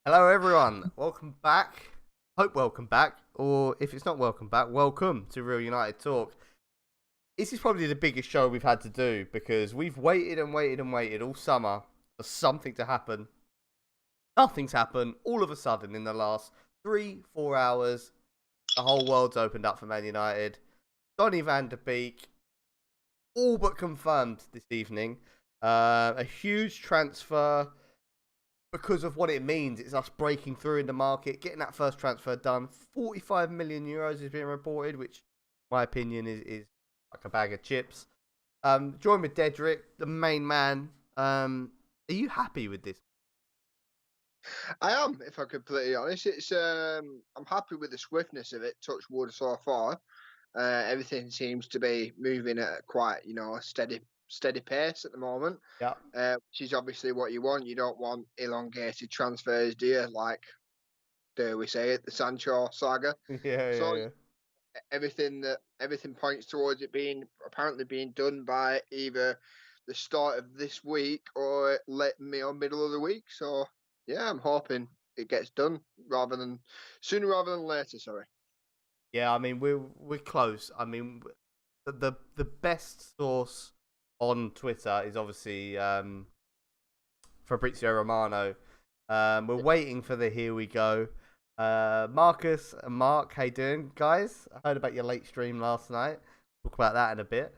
Hello, everyone. Welcome back. Hope welcome back, or if it's not welcome back, welcome to Real United Talk. This is probably the biggest show we've had to do because we've waited and waited and waited all summer for something to happen. Nothing's happened. All of a sudden, in the last 3-4 hours, the whole world's opened up for Man United. Donny van der Beek, all but confirmed this evening. A huge transfer. Because of what it means, it's us breaking through in the market, getting that first transfer done. 45 million euros is being reported, which, in my opinion, is like a bag of chips. Joined with Dedrick, the main man. Are you happy with this? I am, if I'm completely honest. I'm happy with the swiftness of it. Touch wood so far. Everything seems to be moving at quite, a steady pace at the moment. Yeah. Which is obviously what you want. You don't want elongated transfers, do you? Like, dare we say it, the Sancho saga. Yeah, yeah, So yeah. everything points towards it being apparently being done by either the start of this week or middle of the week. So yeah, I'm hoping it gets done sooner rather than later. Sorry. Yeah, I mean, we're close. I mean, the best source on Twitter is obviously Fabrizio Romano. We're waiting for the here we go. Marcus and Mark, how you doing, guys? I heard about your late stream last night. Talk about that in a bit.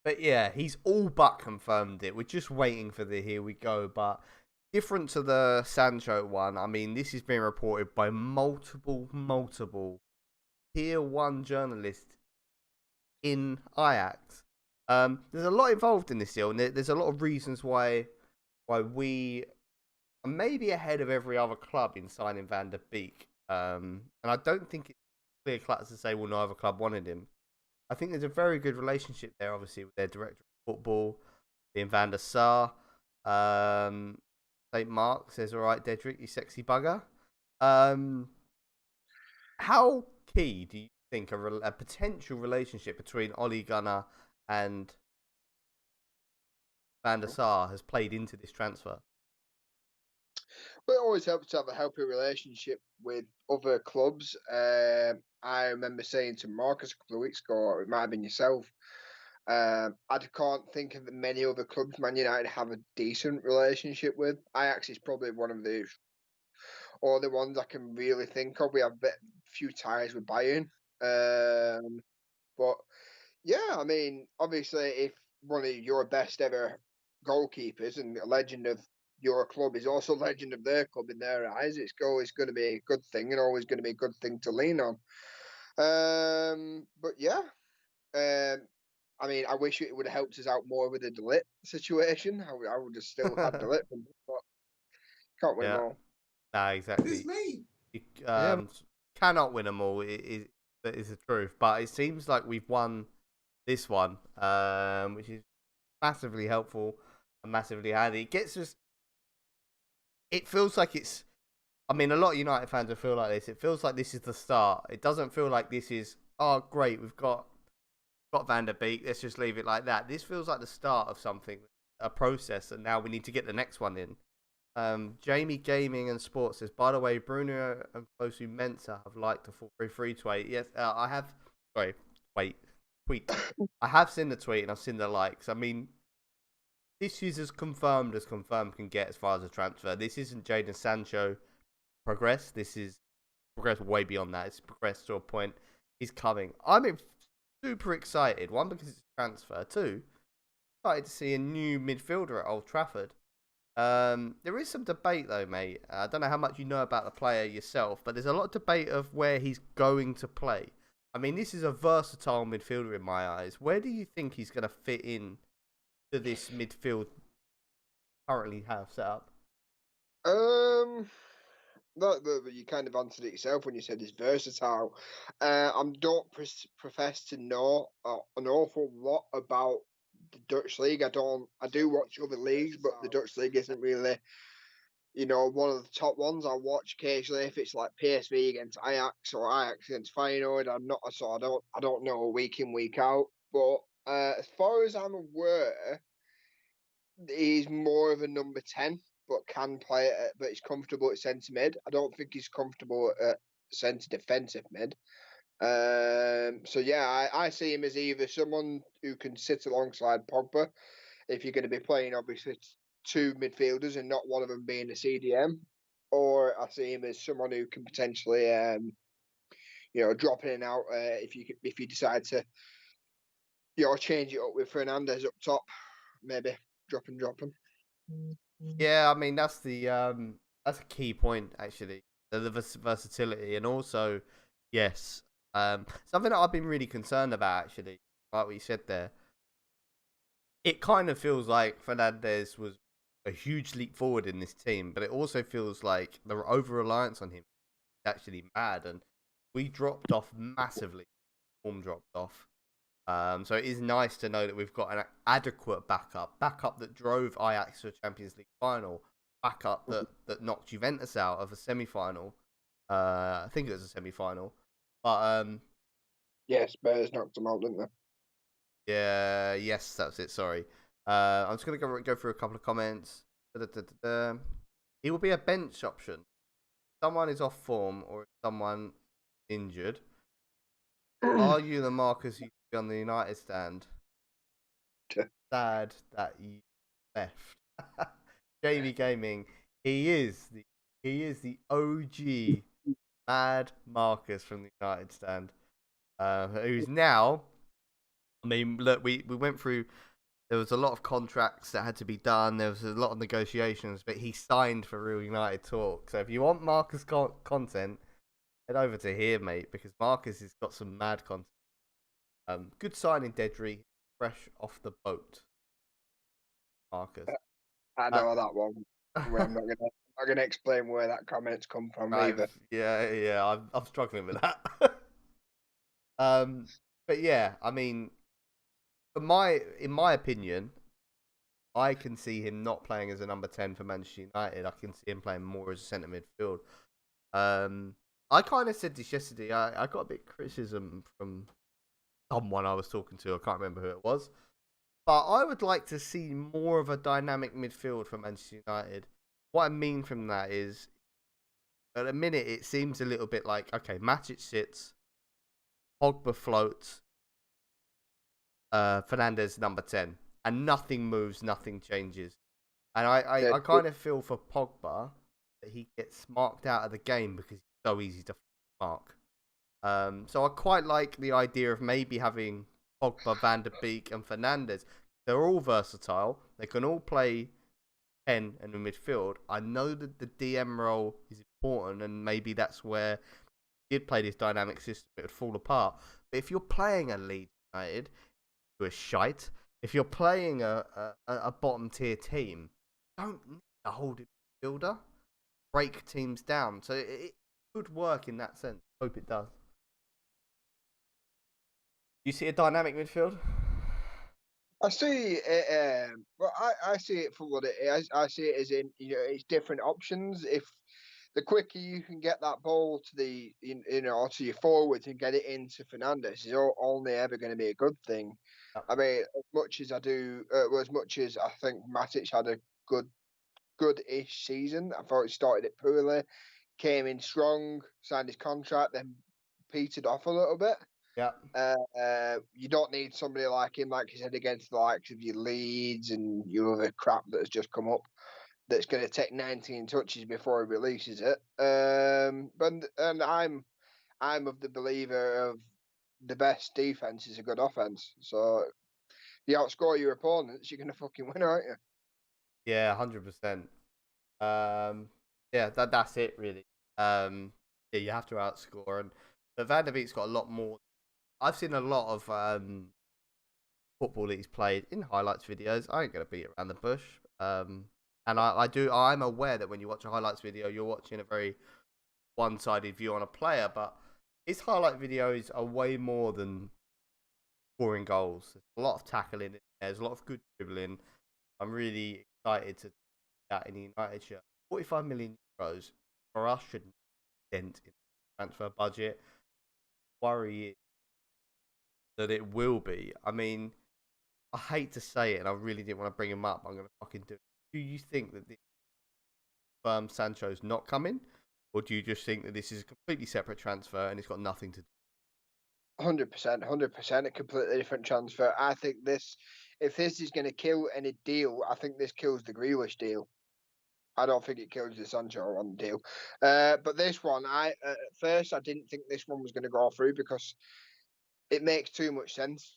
But yeah, he's all but confirmed it. We're just waiting for the here we go. But different to the Sancho one, I mean, this is being reported by multiple tier one journalists in Ajax. There's a lot involved in this deal, and there's a lot of reasons why we are maybe ahead of every other club in signing Van der Beek. And I don't think it's clear cut to say, well, no other club wanted him. I think there's a very good relationship there, obviously, with their director of football, being Van der Sar. St. Mark says, all right, Dedrick, you sexy bugger. How key do you think a potential relationship between Ole Gunnar and Van der Sar has played into this transfer? But it always helps to have a healthy relationship with other clubs. I remember saying to Marcus a couple of weeks ago, or it might have been yourself, I can't think of many other clubs Man United have a decent relationship with. Ajax is probably one of the only ones I can really think of. We have a few ties with Bayern. But yeah, I mean, obviously, if one of your best ever goalkeepers and a legend of your club is also a legend of their club in their eyes, it's always going to be a good thing and always going to be a good thing to lean on. But yeah, um, I mean, I wish it would have helped us out more with the Delit situation. I would have still had Delit, but can't win them Yeah, all. nah, It's exactly. me. You Yeah, cannot win them all. That is the truth. But it seems like we've won this one, which is massively helpful and massively handy. It gets us. It feels like it's. I mean, a lot of United fans will feel like this. It feels like this is the start. It doesn't feel like this is. Oh, great, we've got Van der Beek. Let's just leave it like that. This feels like the start of something, a process, and now we need to get the next one in. Jamie Gaming and Sports says, by the way, Bruno and Fosu Mensah have liked the 433 tweet. Yes, I have. Sorry, wait, tweet. I have seen the tweet and I've seen the likes. I mean, this is as confirmed can get as far as a transfer. This isn't Jadon Sancho progress. This is progress way beyond that. It's progressed to a point. He's coming. I'm super excited. One, because it's a transfer. Two, excited to see a new midfielder at Old Trafford. There is some debate though, mate. I don't know how much you know about the player yourself, but there's a lot of debate of where he's going to play. I mean, this is a versatile midfielder in my eyes. Where do you think he's going to fit in to this midfield currently have set up? Um, you kind of answered it yourself when you said he's versatile. I don't profess to know an awful lot about the Dutch league. I do watch other leagues, but the Dutch league isn't really, one of the top ones. I watch occasionally if it's like PSV against Ajax or Ajax against Feyenoord. I don't know week in week out. But as far as I'm aware, he's more of a number 10, but can play it, but he's comfortable at centre mid. I don't think he's comfortable at centre defensive mid. So yeah, I see him as either someone who can sit alongside Pogba if you're going to be playing obviously two midfielders and not one of them being a CDM, or I see him as someone who can potentially drop in and out if you decide to change it up with Fernandez up top, maybe drop him. Yeah, I mean that's a key point actually, the versatility, and also yes, something that I've been really concerned about actually, like what you said there. It kind of feels like Fernandez was a huge leap forward in this team, but it also feels like the over reliance on him is actually mad, and we dropped off massively. Form dropped off. So it is nice to know that we've got an adequate backup that drove Ajax to a Champions League final, backup that knocked Juventus out of a semi-final. I think it was a semi-final, but yeah, Spurs knocked them out, didn't they? yeah, yes, that's it. Sorry, I'm just gonna go through a couple of comments. He will be a bench option. Someone is off form or someone injured. Are you the Marcus who be on the United stand? Sad that you left. Jamie Gaming, he is the OG mad Marcus from the United stand, who's now. I mean, look, we went through. There was a lot of contracts that had to be done. There was a lot of negotiations, but he signed for Real United Talk. So if you want Marcus content, head over to here, mate, because Marcus has got some mad content. Good signing, Dedry, fresh off the boat. Marcus. I know that one. I'm not gonna explain where that comment's come from either. Yeah, I'm struggling with that. But yeah, I mean, in my opinion, I can see him not playing as a number 10 for Manchester United. I can see him playing more as a centre midfield. I kind of said this yesterday. I got a bit of criticism from someone I was talking to. I can't remember who it was. But I would like to see more of a dynamic midfield for Manchester United. What I mean from that is, at a minute, it seems a little bit like, okay, Matic sits, Pogba floats, Fernandez number 10, and nothing moves, nothing changes. And I kind of feel for Pogba that he gets marked out of the game because he's so easy to mark. So I quite like the idea of maybe having Pogba, Van der Beek, and Fernandez. They're all versatile. They can all play 10 and in midfield. I know that the DM role is important, and maybe that's where he did play this dynamic system, it would fall apart. But if you're playing a Leeds United, who are shite, if you're playing a bottom tier team, you don't need a holding midfielder. Break teams down. So it could work in that sense. Hope it does. You see a dynamic midfield? I see it. Well, I see it for what it is. I see it as in it's different options. If the quicker you can get that ball to to your forwards and get it into Fernandez, is only ever going to be a good thing. Yep. I mean, as much as I think Matic had a good-ish season, I thought he started it poorly, came in strong, signed his contract, then petered off a little bit. Yeah. You don't need somebody like him, like you said, against the likes of your Leeds and your other crap that has just come up. That's going to take 19 touches before he releases it. And I'm of the believer of the best defense is a good offense. So if you outscore your opponents, you're going to fucking win, aren't you? Yeah, 100%. Yeah, that's it really. Yeah, you have to outscore, and but Van der Beek's got a lot more. I've seen a lot of football that he's played in highlights videos. I ain't gonna beat around the bush. And I'm aware that when you watch a highlights video, you're watching a very one-sided view on a player, but his highlight videos are way more than scoring goals. There's a lot of tackling. There's a lot of good dribbling. I'm really excited to see that in the United shirt. 45 million euros for us shouldn't dent in the transfer budget. Worry is that it will be. I mean, I hate to say it, and I really didn't want to bring him up. I'm going to fucking do it. Do you think that this confirmed Sancho's not coming, or do you just think that this is a completely separate transfer and it's got nothing to do? 100%, 100%, a completely different transfer. I think if this is going to kill any deal, I think this kills the Grealish deal. I don't think it kills the Sancho on the deal. But this one, at first I didn't think this one was going to go through because it makes too much sense.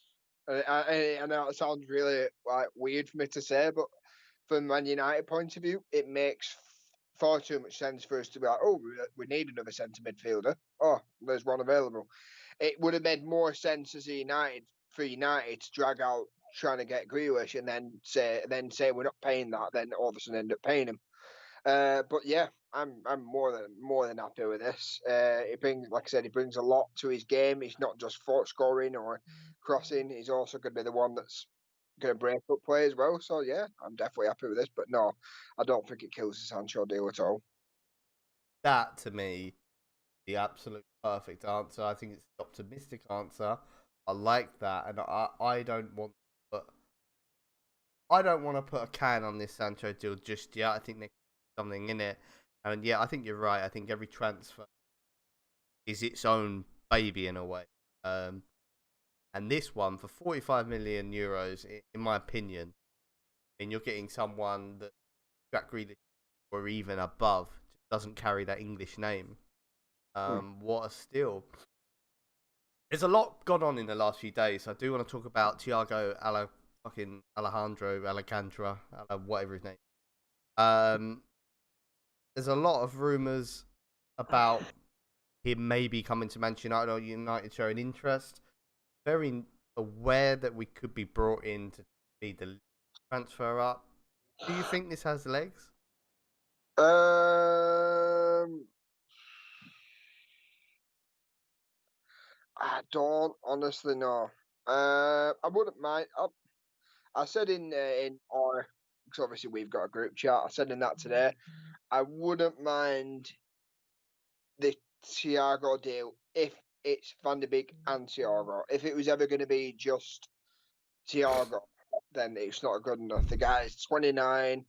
I know it sounds really weird for me to say, but from Man United point of view, it makes far too much sense for us to be like, oh, we need another centre midfielder. Oh, there's one available. It would have made more sense as for United to drag out trying to get Grealish and then say we're not paying that, then all of a sudden end up paying him. But yeah, I'm more than happy with this. It brings, like I said, it brings a lot to his game. He's not just scoring or crossing. He's also going to be the one that's going to break up play as well. So yeah, I'm definitely happy with this. But no, I don't think it kills the Sancho deal at all. That to me, the absolute perfect answer. I think it's the optimistic answer. I like that, and I don't want to put a can on this Sancho deal just yet. I think there's something in it, and yeah, I think you're right. I think every transfer is its own baby in a way. And this one for 45 million euros, in my opinion, I mean, you're getting someone that Jack Grealish or even above doesn't carry that English name. What a steal! There's a lot gone on in the last few days. I do want to talk about Thiago Alcantara, whatever his name. There's a lot of rumours about him maybe coming to Manchester United or United showing interest. Very aware that we could be brought in to speed the transfer up. Do you think this has legs? I don't honestly know. I wouldn't mind. I said in our, because obviously we've got a group chat. I said in that today, I wouldn't mind the Thiago deal if it's Van de Beek and Thiago. If it was ever going to be just Thiago, then it's not good enough. The guy's 29.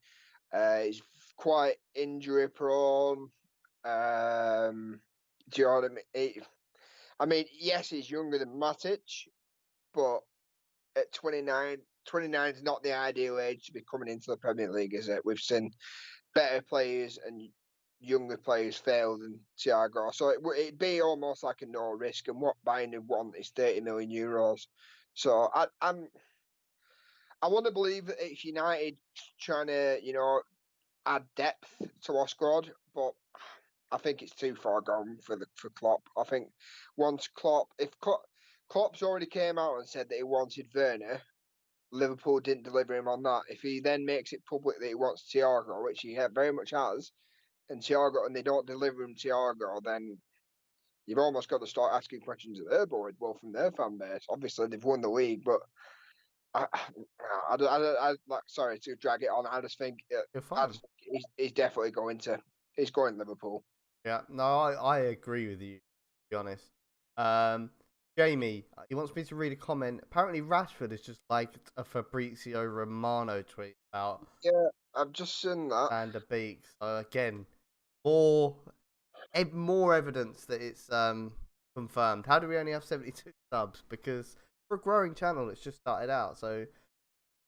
He's quite injury prone. Do you know what I mean? Yes, he's younger than Matic, but at 29 is not the ideal age to be coming into the Premier League, is it? We've seen better players and younger players fail than Thiago. So it'd be almost like a no risk. And what Bayern would want is 30 million euros. So I want to believe that it's United trying to, add depth to our squad, but I think it's too far gone for Klopp. I think once if Klopp's already came out and said that he wanted Werner, Liverpool didn't deliver him on that. If he then makes it public that he wants Thiago, which he very much has, and they don't deliver him Thiago, then you've almost got to start asking questions of their board, well, from their fan base. Obviously, they've won the league, but sorry to drag it on. I just think he's definitely he's going Liverpool. Yeah, no, I agree with you, to be honest. Jamie, he wants me to read a comment. Apparently, Rashford has just liked a Fabrizio Romano tweet about Yeah, I've just seen that. Van de Beek. So again, more evidence that it's confirmed. How do we only have 72 subs? Because for a growing channel, it's just started out. So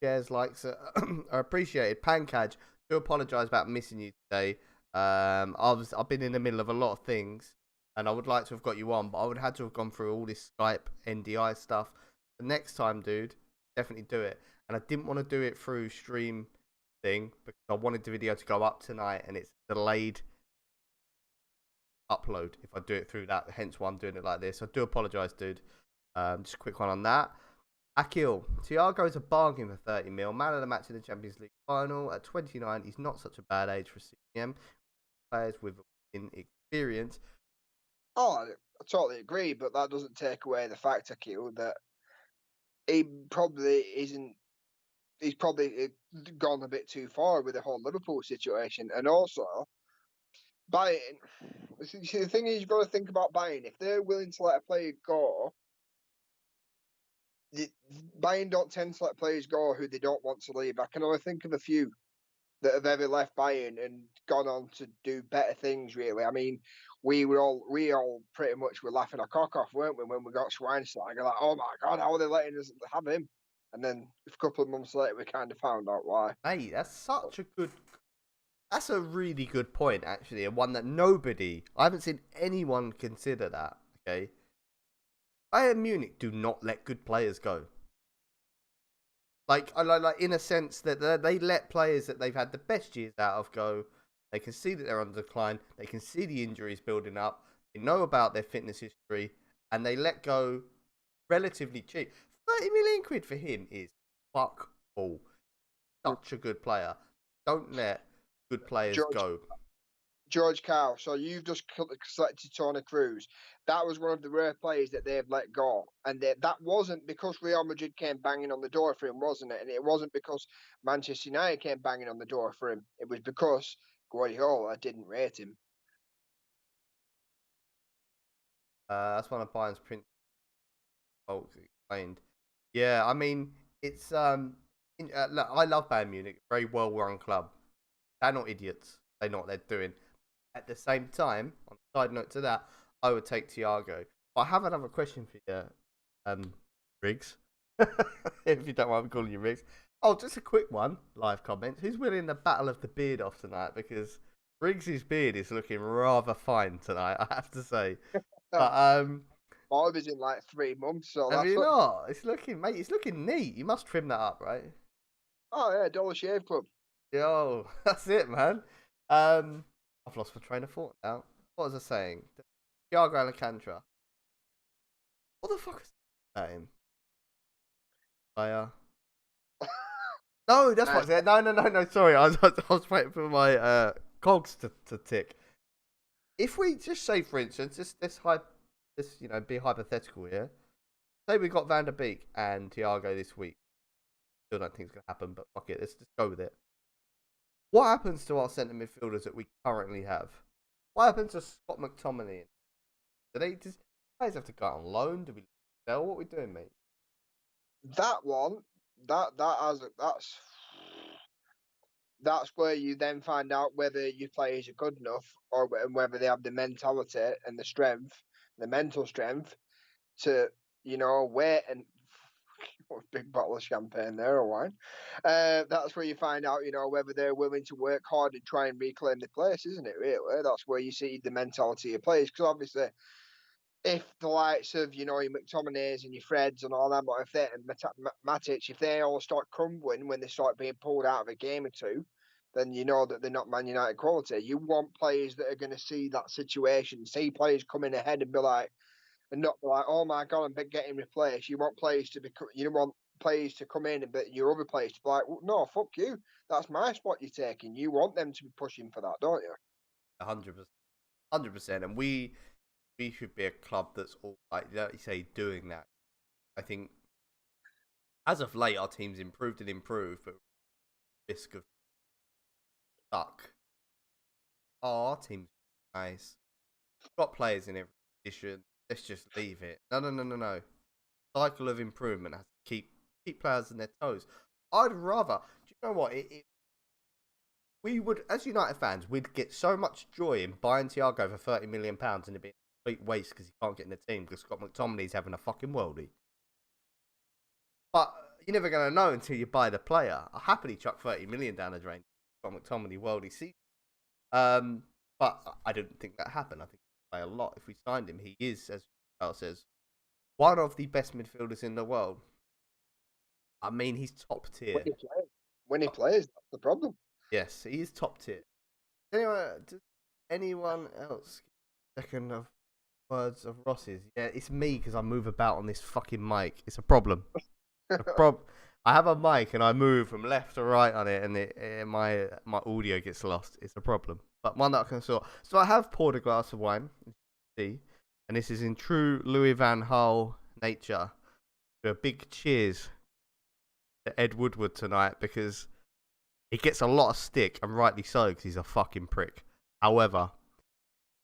shares, likes are appreciated. Pancaj, do apologise about missing you today. I've been in the middle of a lot of things, and I would like to have got you on, but I would have had to have gone through all this Skype NDI stuff. The next time, dude, definitely do it. And I didn't want to do it through stream thing because I wanted the video to go up tonight, and it's delayed upload if I do it through that. Hence why I'm doing it like this. I do apologise, dude. Just a quick one on that. Akil, Thiago is a bargain for 30 mil. Man of the match in the Champions League final at 29. He's not such a bad age for CM. Players with experience. Oh, I totally agree, but that doesn't take away the fact, Akil, that he probably isn't. He's probably gone a bit too far with the whole Liverpool situation, and also Bayern. See, the thing is, you've got to think about Bayern. If they're willing to let a player go, Bayern don't tend to let players go who they don't want to leave. I can only think of a few that have ever left Bayern and gone on to do better things. Really, I mean, we all pretty much were laughing our cock off, weren't we, when we got Schweinsteiger? Like, oh my god, how are they letting us have him? And then a couple of months later, we kind of found out why. Hey, that's a really good point, actually, and one that I haven't seen anyone consider that. Okay, Bayern Munich do not let good players go. Like in a sense that they let players that they've had the best years out of go. They can see that they're on decline. They can see the injuries building up. They know about their fitness history, and they let go relatively cheap. 30 million quid for him is fuck all. Such a good player. Don't let good players go. George Carl, so you've just selected Toni Kroos. That was one of the rare players that they've let go. And that wasn't because Real Madrid came banging on the door for him, wasn't it? And it wasn't because Manchester United came banging on the door for him. It was because Guardiola didn't rate him. That's one of Bayern's principles explained. Yeah, I mean, it's look, I love Bayern Munich, very well-run club. They're not idiots. They know what they're doing. At the same time, on a side note to that, I would take Thiago. But I have another question for you, Riggs. If you don't mind me calling you Riggs. Oh, just a quick one, live comment. Who's winning the Battle of the Beard off tonight? Because Riggs' beard is looking rather fine tonight, I have to say. But I was in like 3 months, so have that's you not? It's looking neat. You must trim that up, right? Oh yeah, Dollar Shave Club. Yo, that's it, man. I've lost my train of thought now. What was I saying? Thiago Alcantara. What the fuck is that him? No, that's what I said. No. Sorry, I was waiting for my cogs to tick. If we just say, for instance, this be hypothetical here. Say we got Van der Beek and Thiago this week. Still don't think it's gonna happen, but fuck it. Let's just go with it. What happens to our centre midfielders that we currently have? What happens to Scott McTominay? Do they just guys have to go out on loan? Do we sell? What are we doing, mate? That one, that's where you then find out whether your players are good enough or whether they have the mentality and the strength, the mental strength to, wait and big bottle of champagne there or wine. That's where you find out, whether they're willing to work hard and try and reclaim the place, isn't it? Really, that's where you see the mentality of players. Because obviously, if the likes of your McTominays and your Freds and all that, but if they and Matic, if they all start crumbling when they start being pulled out of a game or two, then you know that they're not Man United quality. You want players that are going to see that situation, see players coming ahead and be like, and not be like, oh my god, I'm getting replaced. You want players to come in, but your other players to be like, well, no, fuck you. That's my spot you're taking. You want them to be pushing for that, don't you? 100%, and we should be a club that's all like you say doing that. I think as of late our team's improved, but risk of stuck. Oh, our team's nice. We've got players in every position. Let's just leave it. No. Cycle of improvement has to keep players on their toes. I'd rather. Do you know what? We would, as United fans, we'd get so much joy in buying Thiago for £30 million and it'd be a complete waste because he can't get in the team because Scott McTominay's having a fucking worldie. But you're never going to know until you buy the player. I'll happily chuck 30 million down the drain for Scott McTominay worldie season. But I don't think that happened. I think he'll play a lot. If we signed him, he is, as Carl says, one of the best midfielders in the world. I mean, he's top tier. When he plays, that's the problem. Yes, he is top tier. Anyway, does anyone else second of words of Ross's? Yeah, it's me because I move about on this fucking mic. It's a problem. I have a mic and I move from left to right on it, and my audio gets lost. It's a problem, but one that I can sort. So I have poured a glass of wine, see, and this is in true Louis van Gaal nature. A big cheers to Ed Woodward tonight because he gets a lot of stick, and rightly so, because he's a fucking prick. However,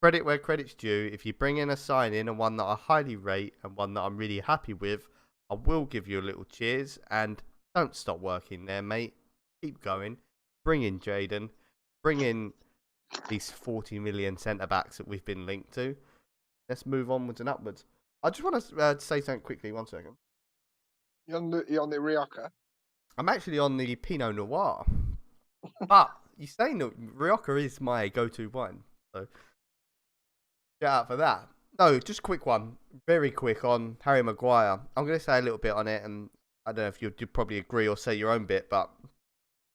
credit where credit's due. If you bring in a sign-in and one that I highly rate and one that I'm really happy with, I will give you a little cheers. And don't stop working there, mate. Keep going. Bring in Jaden. Bring in these 40 million centre backs that we've been linked to. Let's move onwards and upwards. I just want to say something quickly. 1 second. You on the Rioja? I'm actually on the Pinot Noir. But you say no, Rioja is my go-to wine. So shout out for that. No, just a quick one. Very quick on Harry Maguire. I'm going to say a little bit on it, and I don't know if you'd probably agree or say your own bit, but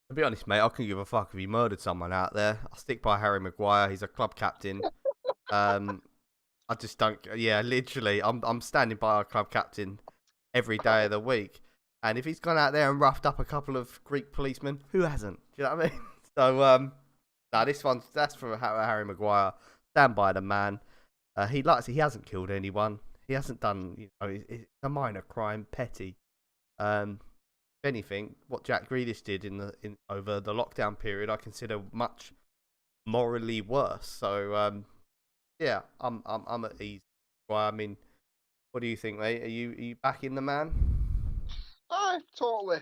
to be honest, mate, I couldn't give a fuck if he murdered someone out there. I'll stick by Harry Maguire. He's a club captain. I just don't. Yeah, literally, I'm standing by our club captain every day of the week. And if he's gone out there and roughed up a couple of Greek policemen, who hasn't? Do you know what I mean? So, that's for Harry Maguire. Stand by the man. He hasn't killed anyone. He hasn't done, it's a minor crime, petty. If anything, what Jack Grealish did over the lockdown period, I consider much morally worse. So, yeah, I'm at ease. Well, I mean, what do you think, mate? Are you backing the man? Totally.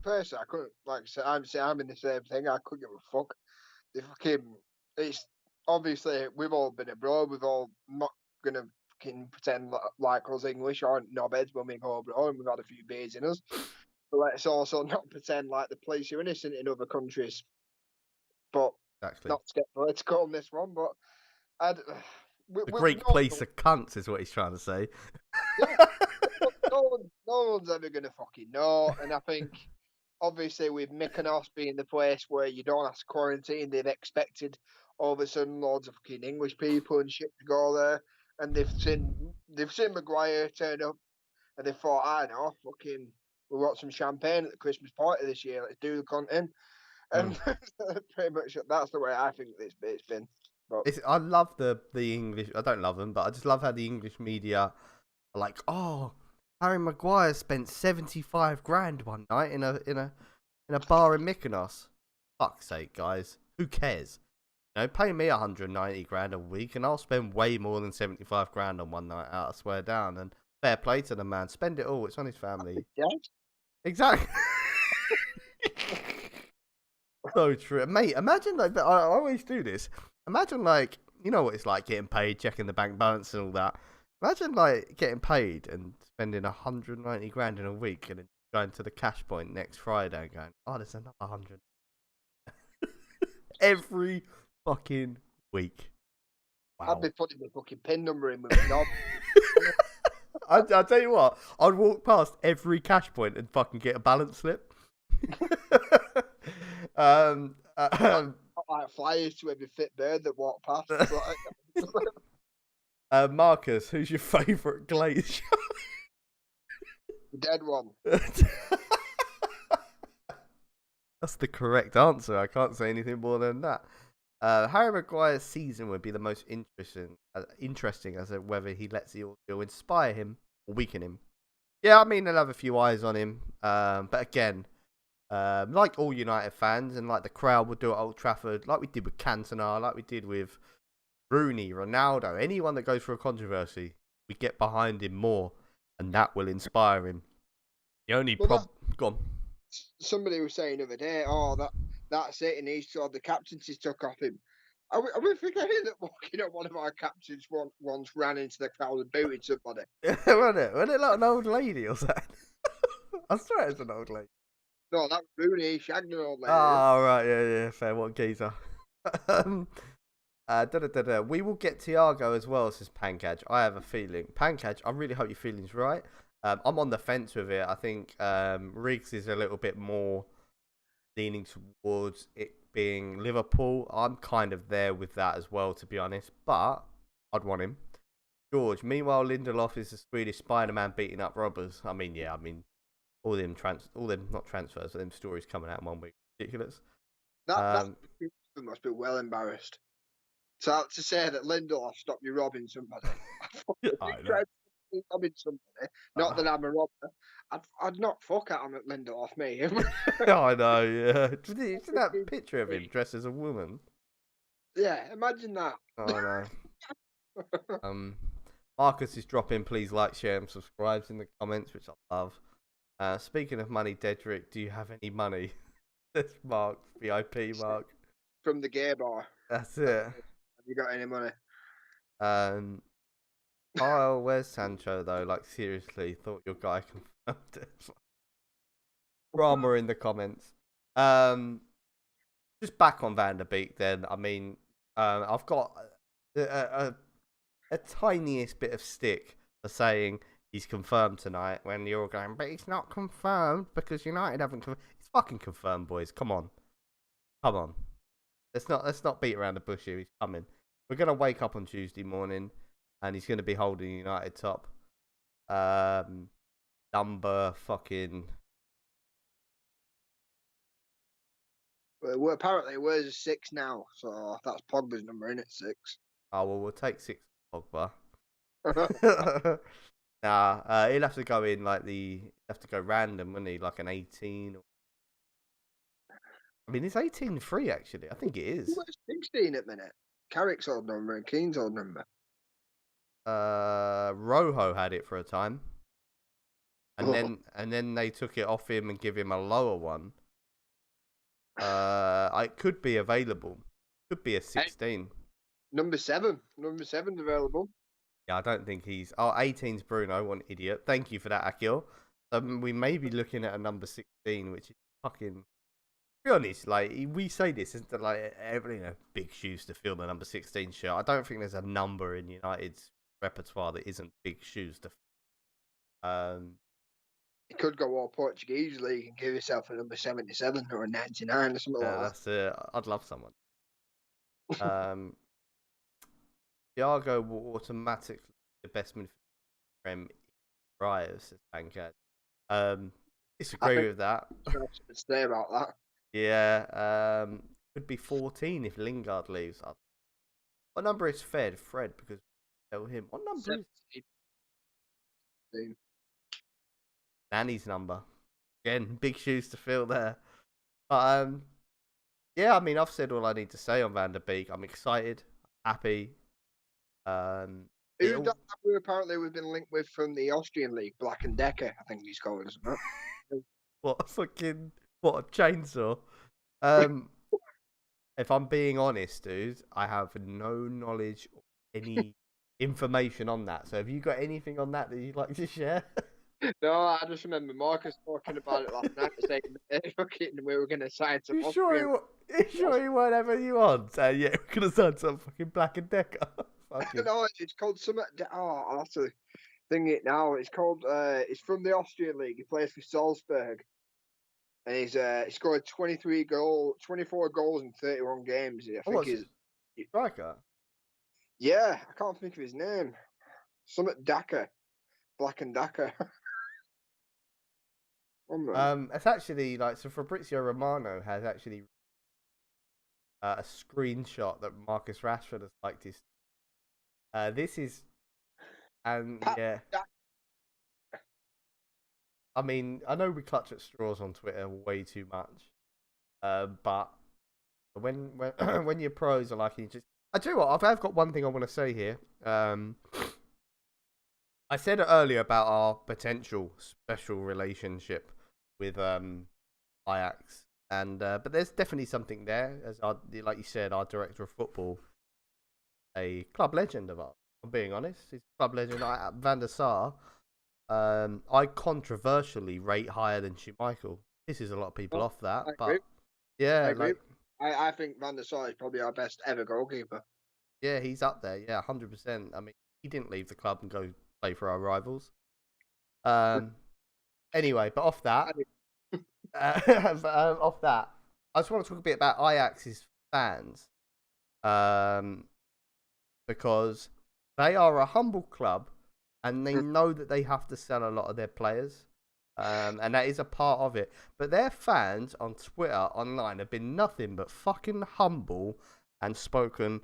Personally, I couldn't. Like I said, I'm in the same thing. I couldn't give a fuck. It's obviously we've all been abroad. We've all not gonna pretend like us English aren't knobheads when we go abroad, and we've had a few beers in us. But let's also not pretend like the police are innocent in other countries. But Exactly. not to get political on this one, but the Greek police are cunts, is what he's trying to say. Yeah, no one's ever gonna fucking know, and I think obviously with Mykonos being the place where you don't have to quarantine, they've expected all of a sudden loads of fucking English people and shit to go there, and they've seen Maguire turn up, and they thought, I know, fucking, we want some champagne at the Christmas party this year. Let's do the content, and pretty much that's the way I think this bit's been. But I love the English. I don't love them, but I just love how the English media are like, oh, Harry Maguire spent 75 grand one night in a bar in Mykonos. Fuck's sake, guys. Who cares? Pay me 190 grand a week and I'll spend way more than 75 grand on one night out, I swear down. And fair play to the man. Spend it all. It's on his family. Yeah. Exactly. So true. Mate, imagine, like, I always do this. Imagine, like, you know what it's like getting paid, checking the bank balance and all that. Imagine, like, getting paid and spending 190 grand in a week and then going to the cash point next Friday and going, oh, there's another 100. Every fucking week. Wow. I'd be putting my fucking PIN number in with a knob. I'll tell you what, I'd walk past every cash point and fucking get a balance slip. Like flyers to every fit bird that walk past. Marcus, who's your favourite glaze? The dead one. That's the correct answer. I can't say anything more than that. Harry Maguire's season would be the most interesting as to whether he lets the ordeal inspire him or weaken him. Yeah, I mean, they'll have a few eyes on him. But again, like all United fans and like the crowd would do at Old Trafford, like we did with Cantona, like we did with Rooney, Ronaldo, anyone that goes for a controversy, we get behind him more and that will inspire him. The only problem... Go on. Somebody was saying the other day, that's it, and he's the captaincy took off him. Are we forgetting that one of our captains once ran into the crowd and booted somebody? Wasn't it like an old lady or something? I swear it's an old lady. No, that was Rooney shagged an old lady. Oh, right, yeah, fair. What geezer. We will get Thiago as well, says Pankaj. I have a feeling. Pankaj, I really hope your feeling's right. I'm on the fence with it. I think Riggs is a little bit more leaning towards it being Liverpool. I'm kind of there with that as well, to be honest. But I'd want him. George. Meanwhile, Lindelof is the Swedish Spider-Man beating up robbers. I mean, all them not transfers, but them stories coming out in 1 week. Ridiculous. That must be well embarrassed. So to say that Lindelof stopped you robbing somebody. Robbing somebody. Not that I'm a robber. I'd not fuck at him at Lindelof, me. I know, yeah. You see that picture of him dressed as a woman? Yeah, imagine that. Oh, no. Marcus is dropping, please like, share and subscribe in the comments, which I love. Speaking of money, Dedrick, do you have any money? That's Mark, VIP Mark. From the gay bar. That's it. Have you got any money? Kyle, where's Sancho though? Like seriously, thought your guy confirmed it. Drama in the comments. Just back on Van der Beek then. I mean, I've got a tiniest bit of stick for saying he's confirmed tonight when you're all going, but he's not confirmed because United haven't confirmed. It's fucking confirmed, boys. Come on. Let's not beat around the bush here. He's coming. We're gonna wake up on Tuesday morning, and he's gonna be holding United top. Number fucking. Well, apparently we're 6 now, so that's Pogba's number, isn't it? 6. Oh well, we'll take 6 Pogba. Nah, he'll have to go in like he'll have to go random, wouldn't he? Like an 18. I mean, it's 18 free actually. I think it is. We're 16 at minute. Carrick's old number and Keane's old number. Rojo had it for a time, and then they took it off him and give him a lower one. It could be available. Could be a 16. Number 7. Number 7's available. Yeah, I don't think he's. Oh, 18's Bruno, one idiot. Thank you for that, Akil. We may be looking at a number 16, which is fucking. To be honest, like we say this, isn't it? Like big shoes to fill the number 16 shirt. I don't think there's a number in United's repertoire that isn't big shoes to fill. You could go all Portuguese league and give yourself a number 77 or a 99 or something like that. That's it. I'd love someone. Thiago will automatically be the best midfielder Prem Reyes, says Pancad. Disagree with that. Say about that. Yeah. Could be 14 if Lingard leaves. What number is Fred? Fred, because tell him. What number 17. is Nanny's number? Again, big shoes to fill there. But yeah, I mean, I've said all I need to say on Van der Beek. I'm excited, happy. Who apparently we've been linked with from the Austrian league, Black and Decker, I think he's called, isn't it? What a chainsaw. If I'm being honest, dude, I have no knowledge or any information on that. So have you got anything on that you'd like to share? No, I just remember Marcus talking about it last night, saying we were going to sign some. You sure you weren't having you on? Saying, yeah, we're going to sign some fucking Black and Decker. No, it's called something. I'll have to think it now. It's called. It's from the Austrian league. He plays for Salzburg, and he's scored 24 goals in 31 games. I think he's striker. Yeah, I can't think of his name. Summit Daka, Black and Daka. It's actually so Fabrizio Romano has actually a screenshot that Marcus Rashford has liked his. This is, yeah. I mean, I know we clutch at straws on Twitter way too much, but when your pros are like, I tell you what, I've got one thing I want to say here. I said it earlier about our potential special relationship with Ajax, and but there's definitely something there. As like you said, our director of football, a club legend of ours. I'm being honest, he's a club legend. Van der Sar, I controversially rate higher than Schmeichel. This is a lot of people off that, but yeah, I think Van der Sar is probably our best ever goalkeeper. Yeah, he's up there. Yeah, 100%. I mean, he didn't leave the club and go play for our rivals. Anyway, but off that, off that, I just want to talk a bit about Ajax's fans, because they are a humble club and they know that they have to sell a lot of their players, and that is a part of it. But their fans on Twitter, online, have been nothing but fucking humble and spoken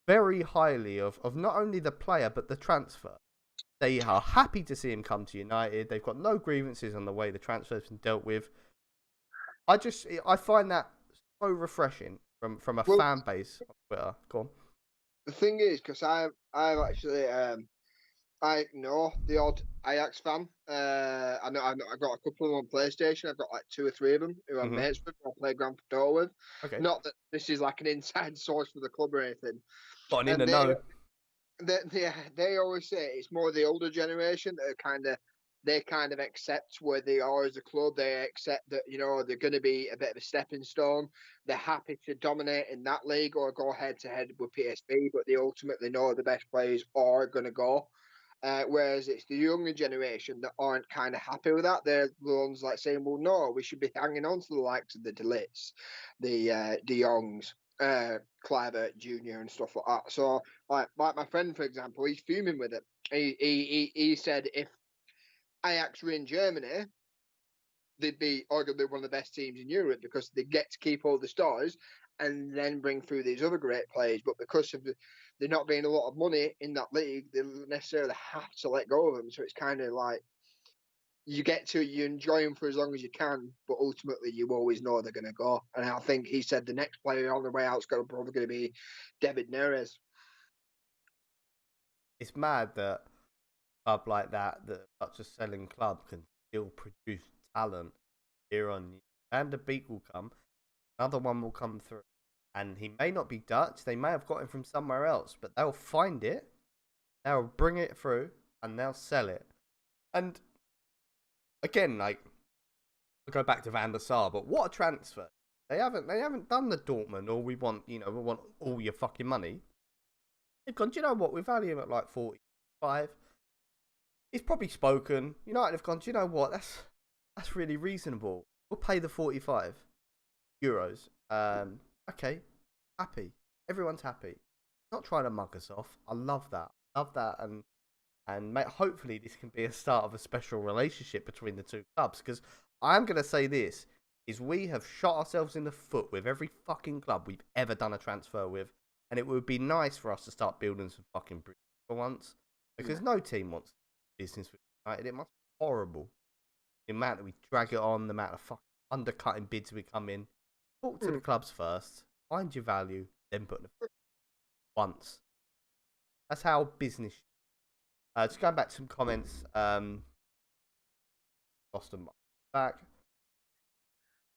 very highly of not only the player but the transfer. They are happy to see him come to United. They've got no grievances on the way the transfer's been dealt with. I find that so refreshing from a fan base on Twitter. Go on. The thing is, because I've actually I know the odd Ajax fan. I know I got a couple of them on PlayStation. I've got like 2 or 3 of them who I'm mates with. I play Grand Theft Auto with. Okay. Not that this is like an inside source for the club or anything. Got in And the know. they always say it's more the older generation that are they kind of accept where they are as a club. They accept that they're going to be a bit of a stepping stone. They're happy to dominate in that league or go head to head with PSV, but they ultimately know the best players are going to go. Whereas it's the younger generation that aren't kind of happy with that. They're the ones like saying, "Well, no, we should be hanging on to the likes of the Delits, the De Jongs, Kluivert Jr. and stuff like that." So, like my friend, for example, he's fuming with it. He said if Ajax were in Germany, they'd be arguably one of the best teams in Europe because they get to keep all the stars and then bring through these other great players. But because of there not being a lot of money in that league, they necessarily have to let go of them. So it's kind of like you enjoy them for as long as you can, but ultimately you always know they're going to go. And I think he said the next player on the way out is probably going to be David Neres. It's mad that a club like that such a selling club, can still produce talent year on year. And the Beek will come, another one will come through, and he may not be Dutch. They may have got him from somewhere else, but they'll find it, they'll bring it through, and they'll sell it. And again, like, I'll go back to Van der Sar, but what a transfer! They haven't done the Dortmund, or we want all your fucking money. They've gone, do you know what? We value him at like 45. He's probably spoken. United have gone, do you know what? That's really reasonable. We'll pay the 45 euros. Okay, happy. Everyone's happy. Not trying to mug us off. I love that. And mate, hopefully this can be a start of a special relationship between the two clubs. Because I'm gonna say this is we have shot ourselves in the foot with every fucking club we've ever done a transfer with, and it would be nice for us to start building some fucking bridges for once. Because no team wants business with United. It must be horrible. The amount that we drag it on, the amount of fucking undercutting bids we come in. Talk to the clubs first, find your value, then put the once. That's how business. Just going back to some comments. Boston back.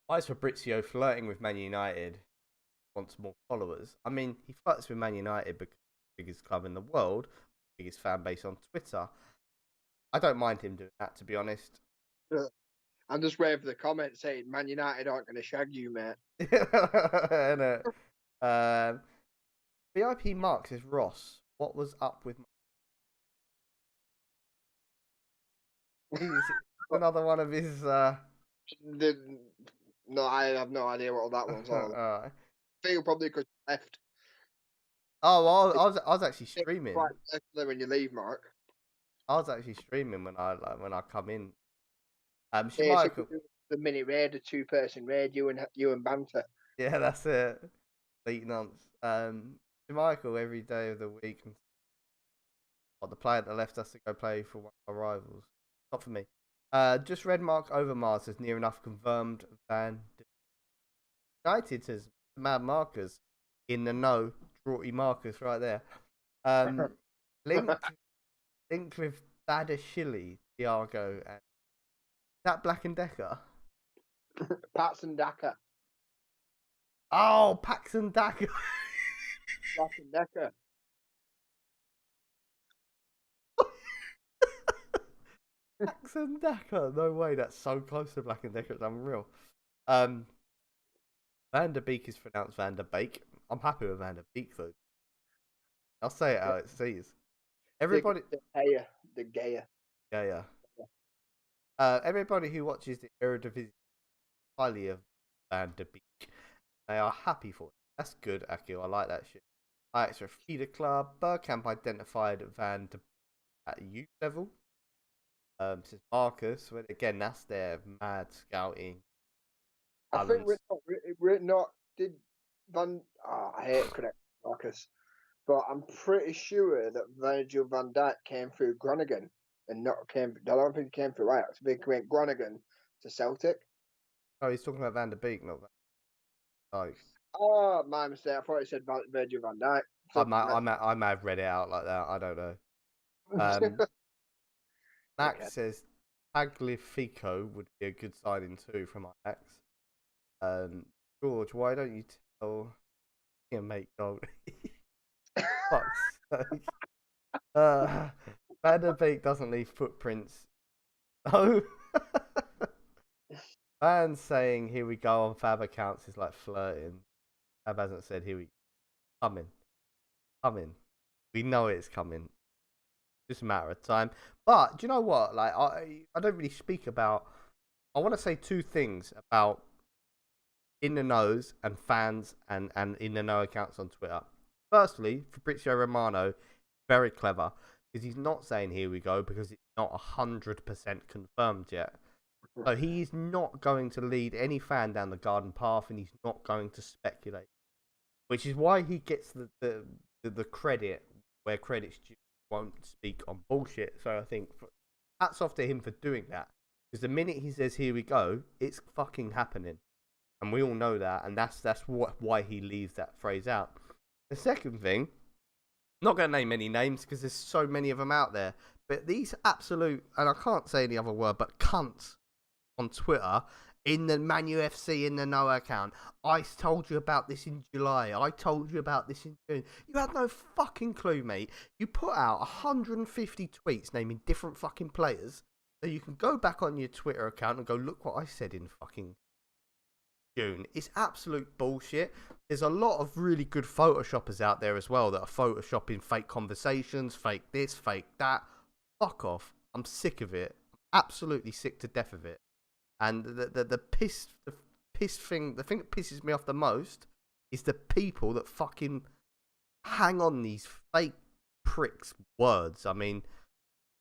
Why is Fabrizio flirting with Man United? Wants more followers. I mean, he flirts with Man United because the biggest club in the world, biggest fan base on Twitter. I don't mind him doing that, to be honest. I'm just waiting for the comment saying Man United aren't going to shag you, mate. VIP Mark says, Ross, what was up with... He's another one of his... No, I have no idea what that one's all about. I think probably because you left. Oh, well, I was actually streaming. Quite when you leave, Mark. I was actually streaming when I come in. Yeah, so the mini raid, a 2-person raid, you and Banter. Yeah, that's it. Late nonce. Michael every day of the week. And the player that left us to go play for one of our rivals. Not for me. Just red mark over Mars says near enough confirmed. Van United says mad markers in the know. Draughty markers right there. Linked with Badashili, Thiago, and is that Black and Decker? Pats and Daka. Oh, Pax and Daka. Black and Decker. Pax and Daka. No way, that's so close to Black and Decker. It's unreal. Van der Beek is pronounced Van der Beek. I'm happy with Van der Beek though. I'll say it how it sees. Everybody, the gayer. Yeah. Everybody who watches the Eredivisie highly of Van der Beek. They are happy for it. That's good, Akil. I like that shit. Ajax are a feeder club. Bergkamp identified Van der at youth level. Says Marcus. Well, again, that's their mad scouting. I think we're not. Did Van? I hate correct Marcus, but I'm pretty sure that Virgil van Dijk came through Groningen and not came. I don't think he came through Ajax. I think he went Groningen to Celtic. Oh, he's talking about Van der Beek, not Van Dijk. Oh, my mistake. I thought he said Virgil van Dijk. I might have read it out like that. I don't know. Max says Tagliafico would be a good signing too from Ajax. George, why don't you tell your mate Gold? Fuck's sake. Van der Beek doesn't leave footprints. No. Man saying here we go on Fab accounts is like flirting. Fab hasn't said here we coming. We know it's coming. Just a matter of time. But do you know what? Like I don't really speak about. I want to say two things about in the knows and fans and in the know accounts on Twitter. Firstly, Fabrizio Romano, very clever because he's not saying here we go because it's not 100% confirmed yet. So he's not going to lead any fan down the garden path, and he's not going to speculate, which is why he gets the credit where credit's due. Won't speak on bullshit. So I think hats off to him for doing that, because the minute he says here we go, it's fucking happening, and we all know that, and that's why he leaves that phrase out. The second thing, not going to name any names because there's so many of them out there, but these absolute, and I can't say any other word, but cunts on Twitter, in the MUFC in the Noah account. I told you about this in July. I told you about this in June. You had no fucking clue, mate. You put out 150 tweets naming different fucking players, so you can go back on your Twitter account and go, look what I said in fucking June. It's absolute bullshit. There's a lot of really good photoshoppers out there as well that are photoshopping fake conversations, fake this, fake that. Fuck off. I'm sick of it. Absolutely sick to death of it. And the piss thing, the thing that pisses me off the most is the people that fucking hang on these fake pricks' words. I mean,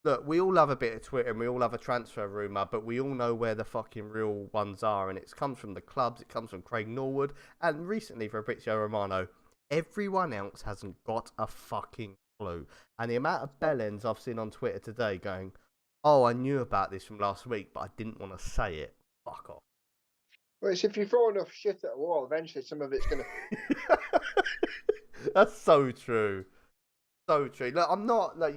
look, we all love a bit of Twitter and we all love a transfer rumour, but we all know where the fucking real ones are, and it comes from the clubs, it comes from Craig Norwood, and recently Fabrizio Romano. Everyone else hasn't got a fucking clue. And the amount of bellends I've seen on Twitter today going, oh, I knew about this from last week, but I didn't want to say it. Fuck off. Well, it's if you throw enough shit at a wall, eventually some of it's going to... That's so true. So true. Look, I'm not... Like,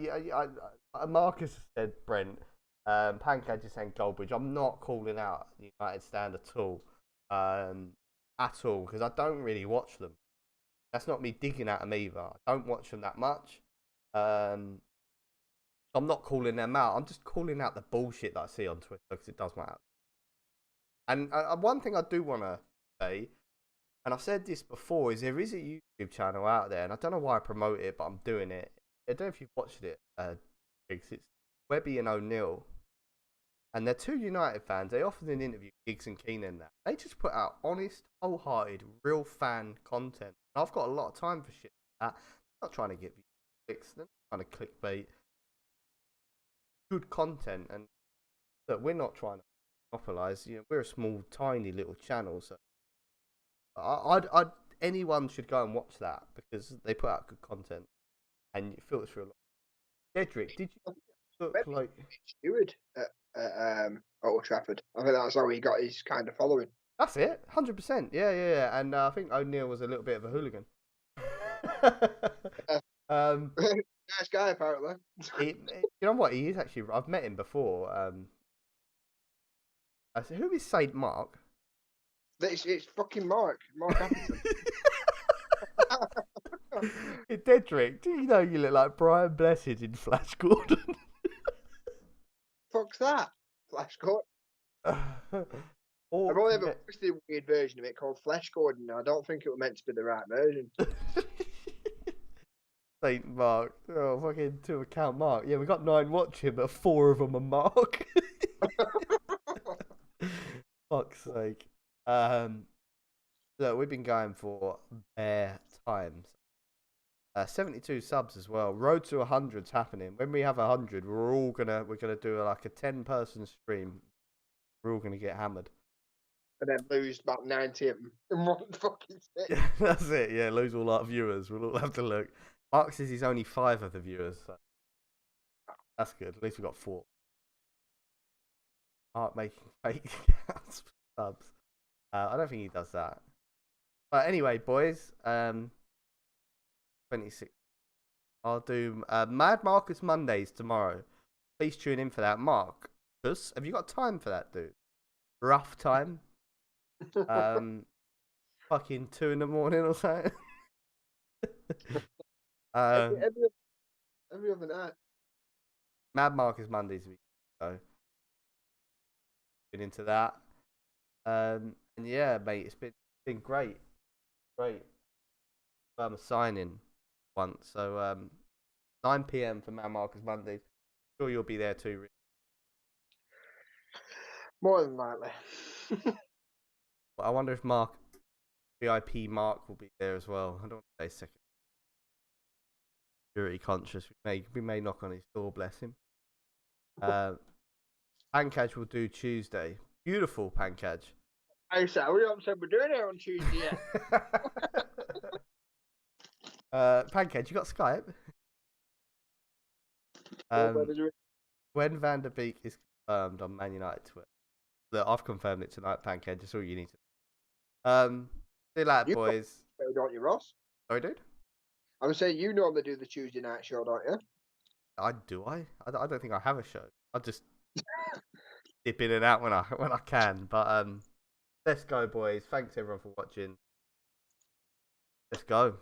Marcus said, Brent, Pancake just saying Goldbridge. I'm not calling out the United stand at all. Because I don't really watch them. That's not me digging at them either. I don't watch them that much. I'm not calling them out. I'm just calling out the bullshit that I see on Twitter because it does matter. And one thing I do want to say, and I've said this before, is there is a YouTube channel out there, and I don't know why I promote it, but I'm doing it. I don't know if you've watched it, Giggs. It's Webby and O'Neill. And they're two United fans. They often interview Giggs and Keenan now. They just put out honest, wholehearted, real fan content. And I've got a lot of time for shit like that. I'm not trying to get you clicks. They're not trying to clickbait. Good content, and look, we're not trying to monopolize. You know, we're a small, tiny little channel, so anyone should go and watch that because they put out good content, and it filters through a lot. Dedrick, did you look like steward at Old Trafford? I think that's how he got his kind of following. That's it, 100%. Yeah. And I think O'Neill was a little bit of a hooligan. Nice guy, apparently. You know what? He is actually. I've met him before. I said, who is Saint Mark? It's fucking Mark Atkinson. Dedrick, do you know you look like Brian Blessed in Flash Gordon? Fuck's that? Flash Gordon? I've only ever watched the weird version of it called Flash Gordon. I don't think it was meant to be the right version. Saint Mark. Oh, fucking to account Mark. Yeah, we got 9 watching, but 4 of them are Mark. Fuck's sake. Look, we've been going for bare times. 72 subs as well. Road to 100's happening. When we have 100, we're gonna do like a 10-person stream. We're all gonna get hammered. And then lose about 90 of them in one fucking sit. Yeah, that's it. Yeah, lose all our viewers. We'll all have to look. Mark says he's only 5 of the viewers. So that's good. At least we've got 4. Mark making fake accounts for subs. I don't think he does that. But anyway, boys. 26. I'll do Mad Marcus Mondays tomorrow. please tune in for that. Mark, have you got time for that, dude? Rough time. Fucking 2 in the morning or something. every other night. Mad Mark is Mondays, so been into that. And yeah, mate, it's been great. I'm signing once, so 9 p.m. for Mad Mark is Mondays. Sure, you'll be there too. More than likely. I wonder if VIP Mark will be there as well. I don't want to say second. Security conscious. We may knock on his door, bless him. Pankaj will do Tuesday. Beautiful Pankaj. I said, we haven't said we're doing it on Tuesday yet. Pankaj, you got Skype? When Van der Beek is confirmed on Man United Twitter. Look, I've confirmed it tonight, Pankaj. That's all you need to. See you later, boys. Don't you, Ross? Sorry, dude? I would say you normally do the Tuesday night show, don't you? I don't think I have a show. I just dip in and out when I can. But let's go, boys. Thanks everyone for watching. Let's go.